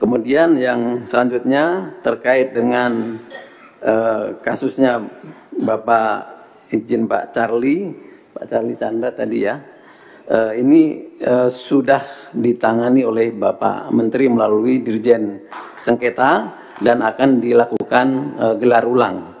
Kemudian yang selanjutnya terkait dengan kasusnya Bapak izin Pak Charlie Chandra tadi ya, ini sudah ditangani oleh Bapak Menteri melalui Dirjen Sengketa dan akan dilakukan gelar ulang.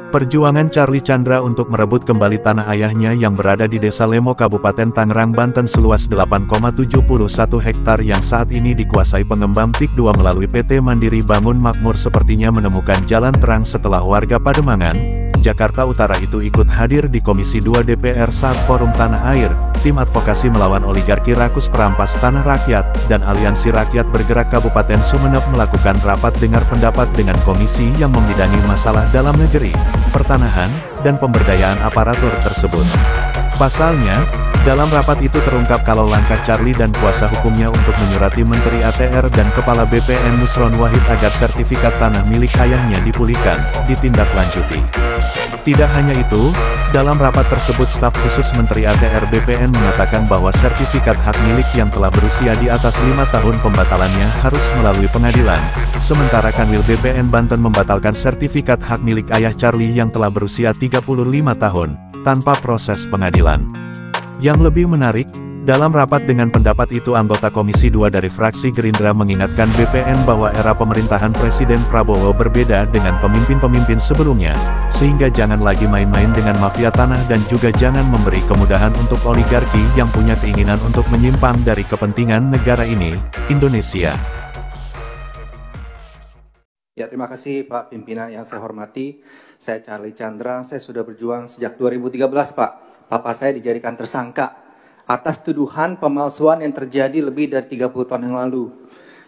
Perjuangan Charlie Chandra untuk merebut kembali tanah ayahnya yang berada di Desa Lemo Kabupaten Tangerang, Banten seluas 8,71 hektar yang saat ini dikuasai pengembang PIK 2 melalui PT Mandiri Bangun Makmur sepertinya menemukan jalan terang setelah warga Pademangan, Jakarta Utara itu ikut hadir di Komisi 2 DPR saat Forum Tanah Air, Tim Advokasi Melawan Oligarki Rakus Perampas Tanah Rakyat, dan Aliansi Rakyat Bergerak Kabupaten Sumeneb melakukan rapat dengar pendapat dengan komisi yang membidangi masalah dalam negeri, pertanahan, dan pemberdayaan aparatur tersebut. Pasalnya, dalam rapat itu terungkap kalau langkah Charlie dan kuasa hukumnya untuk menyurati Menteri ATR dan Kepala BPN Nusron Wahid agar sertifikat tanah milik ayahnya dipulihkan, ditindaklanjuti. Tidak hanya itu, dalam rapat tersebut staf khusus Menteri ATR BPN menyatakan bahwa sertifikat hak milik yang telah berusia di atas 5 tahun pembatalannya harus melalui pengadilan, sementara Kanwil BPN Banten membatalkan sertifikat hak milik ayah Charlie yang telah berusia 35 tahun, tanpa proses pengadilan. Yang lebih menarik, dalam rapat dengan pendapat itu anggota Komisi 2 dari fraksi Gerindra mengingatkan BPN bahwa era pemerintahan Presiden Prabowo berbeda dengan pemimpin-pemimpin sebelumnya, sehingga jangan lagi main-main dengan mafia tanah dan juga jangan memberi kemudahan untuk oligarki yang punya keinginan untuk menyimpang dari kepentingan negara ini, Indonesia. Ya, terima kasih Pak Pimpinan yang saya hormati. Saya Charlie Chandra, saya sudah berjuang sejak 2013 Pak. Papa saya dijadikan tersangka atas tuduhan pemalsuan yang terjadi lebih dari 30 tahun yang lalu.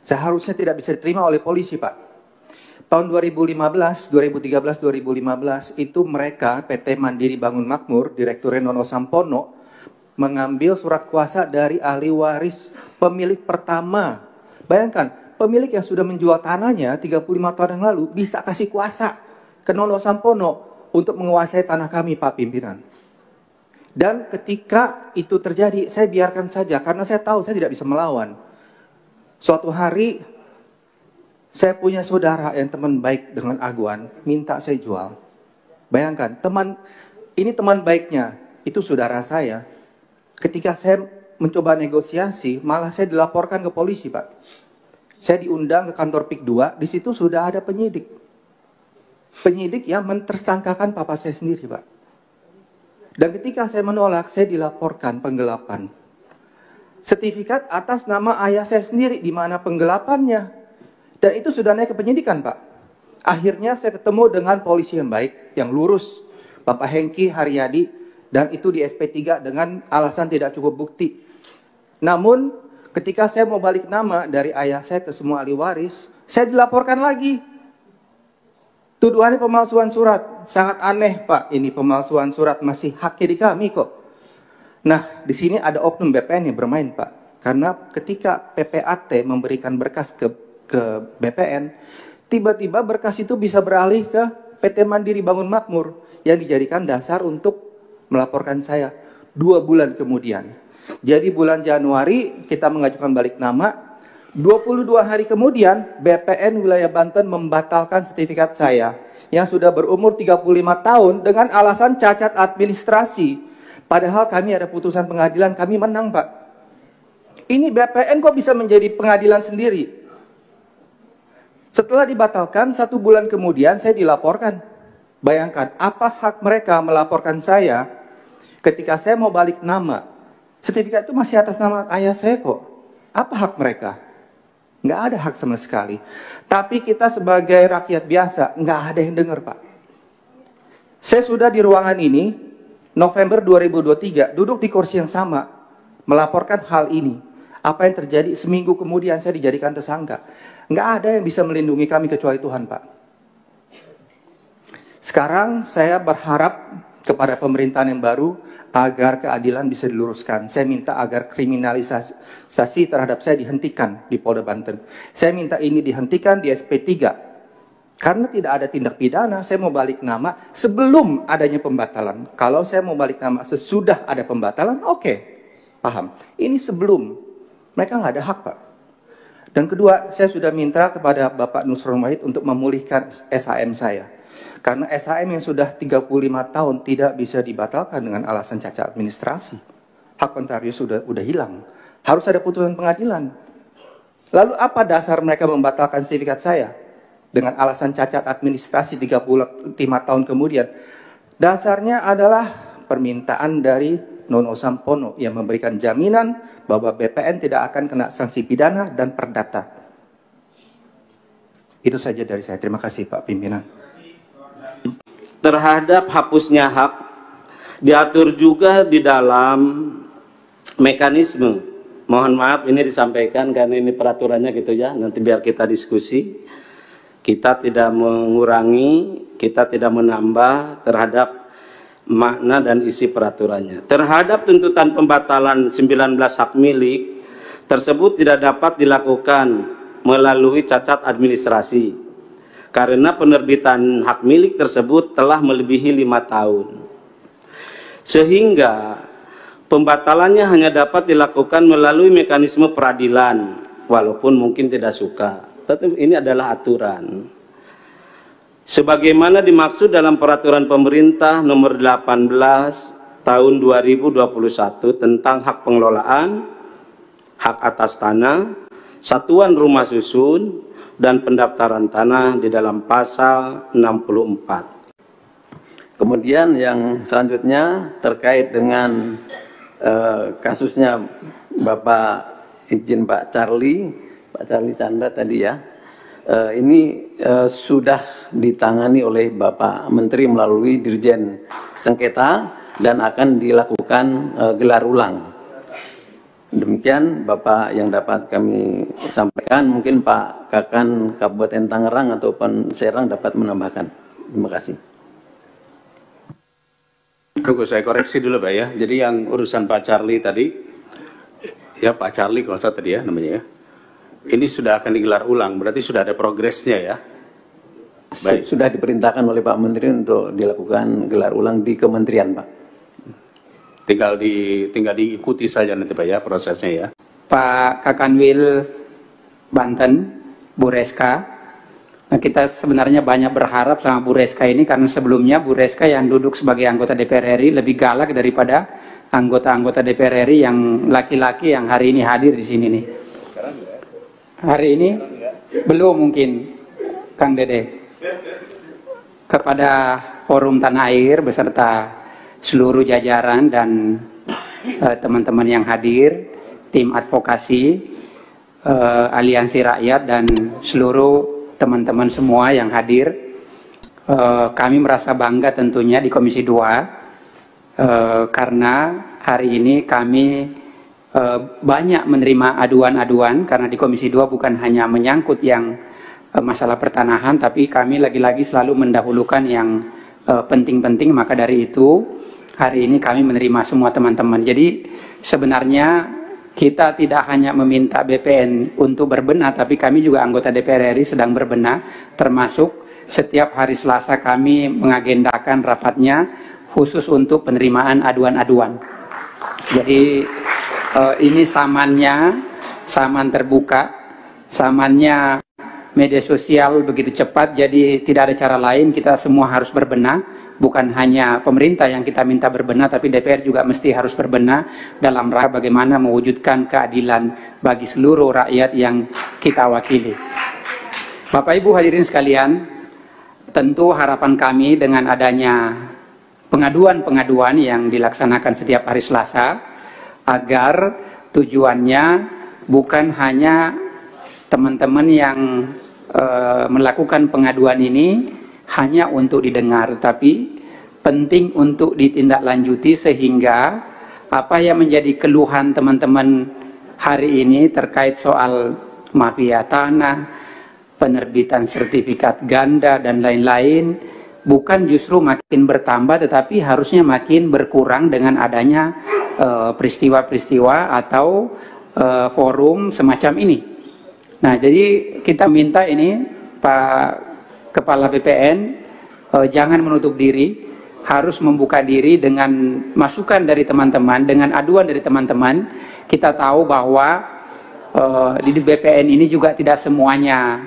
Seharusnya tidak bisa diterima oleh polisi, Pak. Tahun 2015, 2013-2015 itu mereka PT Mandiri Bangun Makmur, Direktur Nono Sampono, mengambil surat kuasa dari ahli waris pemilik pertama. Bayangkan, pemilik yang sudah menjual tanahnya 35 tahun yang lalu bisa kasih kuasa ke Nono Sampono untuk menguasai tanah kami, Pak Pimpinan. Dan ketika itu terjadi, saya biarkan saja karena saya tahu saya tidak bisa melawan. Suatu hari, saya punya saudara yang teman baik dengan Aguan, minta saya jual. Bayangkan, ini teman baiknya, itu saudara saya. Ketika saya mencoba negosiasi, malah saya dilaporkan ke polisi, Pak. Saya diundang ke kantor PIK 2, di situ sudah ada penyidik. Penyidik yang mentersangkakan papa saya sendiri, Pak. Dan ketika saya menolak, saya dilaporkan penggelapan. Sertifikat atas nama ayah saya sendiri, di mana penggelapannya. Dan itu sudah naik ke penyidikan, Pak. Akhirnya saya ketemu dengan polisi yang baik, yang lurus. Bapak Hengki Haryadi, dan itu di SP3 dengan alasan tidak cukup bukti. Namun, ketika saya mau balik nama dari ayah saya ke semua ahli waris, saya dilaporkan lagi. Tuduhannya pemalsuan surat. Sangat aneh, Pak. Ini pemalsuan surat masih haknya di kami kok. Nah, di sini ada oknum BPN yang bermain, Pak. Karena ketika PPAT memberikan berkas ke BPN, tiba-tiba berkas itu bisa beralih ke PT Mandiri Bangun Makmur yang dijadikan dasar untuk melaporkan saya 2 bulan kemudian. Jadi bulan Januari kita mengajukan balik nama. 22 hari kemudian, BPN wilayah Banten membatalkan sertifikat saya yang sudah berumur 35 tahun dengan alasan cacat administrasi. Padahal kami ada putusan pengadilan, kami menang, Pak. Ini BPN kok bisa menjadi pengadilan sendiri? Setelah dibatalkan, 1 bulan kemudian saya dilaporkan. Bayangkan, apa hak mereka melaporkan saya ketika saya mau balik nama? Sertifikat itu masih atas nama ayah saya kok. Apa hak mereka? Nggak ada hak sama sekali. Tapi kita sebagai rakyat biasa, nggak ada yang dengar, Pak. Saya sudah di ruangan ini, November 2023, duduk di kursi yang sama, melaporkan hal ini. Apa yang terjadi seminggu kemudian saya dijadikan tersangka. Nggak ada yang bisa melindungi kami kecuali Tuhan, Pak. Sekarang saya berharap kepada pemerintahan yang baru, agar keadilan bisa diluruskan. Saya minta agar kriminalisasi terhadap saya dihentikan di Polda Banten. Saya minta ini dihentikan di SP3. Karena tidak ada tindak pidana, saya mau balik nama sebelum adanya pembatalan. Kalau saya mau balik nama sesudah ada pembatalan, oke, paham. Ini sebelum, mereka nggak ada hak, Pak. Dan kedua, saya sudah minta kepada Bapak Nusron Wahid untuk memulihkan SHM saya. Karena SHM yang sudah 35 tahun tidak bisa dibatalkan dengan alasan cacat administrasi. Hak kontarius sudah hilang. Harus ada putusan pengadilan. Lalu apa dasar mereka membatalkan sertifikat saya? Dengan alasan cacat administrasi 35 tahun kemudian. Dasarnya adalah permintaan dari Nono Sampono yang memberikan jaminan bahwa BPN tidak akan kena sanksi pidana dan perdata. Itu saja dari saya. Terima kasih Pak Pimpinan. Terhadap hapusnya hak diatur juga di dalam mekanisme. Mohon maaf ini disampaikan karena ini peraturannya gitu ya. Nanti biar kita diskusi. Kita tidak mengurangi, kita tidak menambah terhadap makna dan isi peraturannya. Terhadap tuntutan pembatalan 19 hak milik tersebut tidak dapat dilakukan melalui cacat administrasi karena penerbitan hak milik tersebut telah melebihi 5 tahun. Sehingga pembatalannya hanya dapat dilakukan melalui mekanisme peradilan walaupun mungkin tidak suka. Tetapi ini adalah aturan. Sebagaimana dimaksud dalam peraturan pemerintah nomor 18 tahun 2021 tentang hak pengelolaan, hak atas tanah, satuan rumah susun, dan pendaftaran tanah di dalam pasal 64. Kemudian yang selanjutnya terkait dengan kasusnya Bapak izin Pak Charlie Chandra tadi ya, ini sudah ditangani oleh Bapak Menteri melalui Dirjen Sengketa dan akan dilakukan gelar ulang. Demikian Bapak yang dapat kami sampaikan. Mungkin Pak Kakan Kabupaten Tangerang ataupun Serang dapat menambahkan. Terima kasih. Tunggu saya koreksi dulu Pak ya. Jadi yang urusan Pak Charlie tadi, ya Pak Charlie kalau saya tadi ya namanya ya. Ini sudah akan digelar ulang, berarti sudah ada progresnya ya? Baik. Sudah diperintahkan oleh Pak Menteri untuk dilakukan gelar ulang di kementerian, Pak. Tinggal diikuti saja nanti Pak ya prosesnya ya. Pak Kakanwil Banten, Bu Reska. Nah, kita sebenarnya banyak berharap sama Bu Reska ini karena sebelumnya Bu Reska yang duduk sebagai anggota DPR RI lebih galak daripada anggota-anggota DPR RI yang laki-laki yang hari ini hadir di sini nih. Hari ini belum mungkin, Kang Dede. Kepada Forum Tanah Air beserta seluruh jajaran dan teman-teman yang hadir, tim advokasi, aliansi rakyat dan seluruh teman-teman semua yang hadir, kami merasa bangga tentunya di Komisi 2 karena hari ini kami banyak menerima aduan-aduan karena di Komisi 2 bukan hanya menyangkut yang masalah pertanahan, tapi kami lagi-lagi selalu mendahulukan yang penting-penting. Maka dari itu hari ini kami menerima semua teman-teman. Jadi sebenarnya kita tidak hanya meminta BPN untuk berbenah, tapi kami juga anggota DPR RI sedang berbenah, termasuk setiap hari Selasa kami mengagendakan rapatnya khusus untuk penerimaan aduan-aduan. Jadi ini saman terbuka, samannya media sosial begitu cepat, jadi tidak ada cara lain, kita semua harus berbenah. Bukan hanya pemerintah yang kita minta berbenah, tapi DPR juga mesti harus berbenah dalam rangka bagaimana mewujudkan keadilan bagi seluruh rakyat yang kita wakili. Bapak Ibu hadirin sekalian, tentu harapan kami dengan adanya pengaduan-pengaduan yang dilaksanakan setiap hari Selasa, agar tujuannya bukan hanya teman-teman yang melakukan pengaduan ini hanya untuk didengar, tapi penting untuk ditindaklanjuti sehingga apa yang menjadi keluhan teman-teman hari ini terkait soal mafia tanah, penerbitan sertifikat ganda dan lain-lain bukan justru makin bertambah, tetapi harusnya makin berkurang dengan adanya peristiwa-peristiwa atau forum semacam ini. Nah, jadi kita minta ini Pak kepala BPN jangan menutup diri, harus membuka diri dengan masukan dari teman-teman, dengan aduan dari teman-teman. Kita tahu bahwa di BPN ini juga tidak semuanya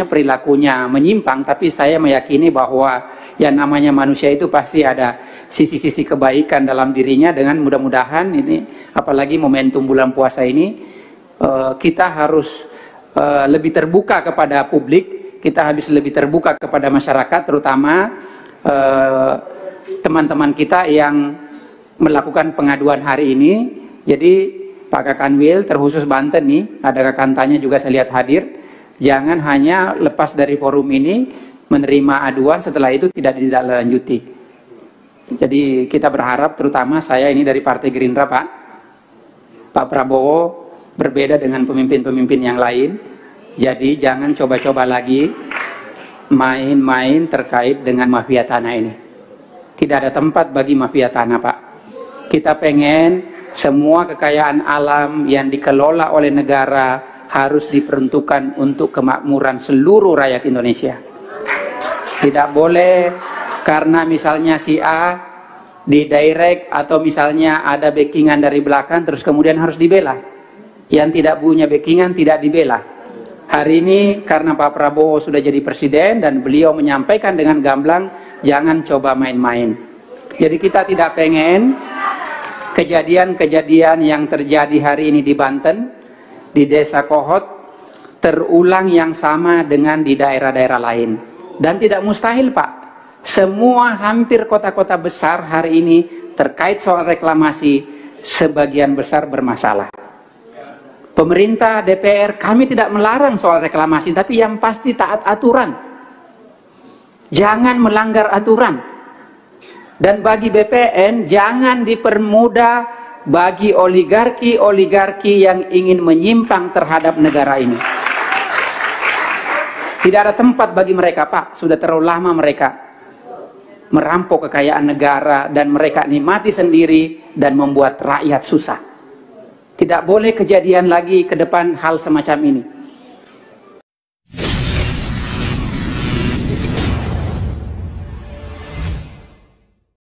perilakunya menyimpang, tapi saya meyakini bahwa yang namanya manusia itu pasti ada sisi-sisi kebaikan dalam dirinya. Dengan mudah-mudahan ini, apalagi momentum bulan puasa ini, kita harus lebih terbuka kepada publik, kita harus lebih terbuka kepada masyarakat, terutama teman-teman kita yang melakukan pengaduan hari ini. Jadi Pak Kakanwil terkhusus Banten nih, ada Kakantanya juga saya lihat hadir. Jangan hanya lepas dari forum ini menerima aduan, setelah itu tidak ditindaklanjuti. Jadi kita berharap, terutama saya ini dari Partai Gerindra, Pak Prabowo berbeda dengan pemimpin-pemimpin yang lain. Jadi jangan coba-coba lagi main-main terkait dengan mafia tanah ini. Tidak ada tempat bagi mafia tanah, Pak. Kita pengen semua kekayaan alam yang dikelola oleh negara harus diperuntukkan untuk kemakmuran seluruh rakyat Indonesia. Tidak boleh karena misalnya si A didirect atau misalnya ada backingan dari belakang terus kemudian harus dibela. Yang tidak punya backingan tidak dibela. Hari ini karena Pak Prabowo sudah jadi presiden dan beliau menyampaikan dengan gamblang, jangan coba main-main. Jadi kita tidak pengen kejadian-kejadian yang terjadi hari ini di Banten, di Desa Kohot, terulang yang sama dengan di daerah-daerah lain. Dan tidak mustahil, Pak. Semua hampir kota-kota besar hari ini terkait soal reklamasi sebagian besar bermasalah. Pemerintah, DPR, kami tidak melarang soal reklamasi, tapi yang pasti taat aturan. Jangan melanggar aturan. Dan bagi BPN, jangan dipermudah bagi oligarki-oligarki yang ingin menyimpang terhadap negara ini. Tidak ada tempat bagi mereka, Pak. Sudah terlalu lama mereka merampok kekayaan negara dan mereka nikmati sendiri dan membuat rakyat susah. Tidak boleh kejadian lagi ke depan hal semacam ini.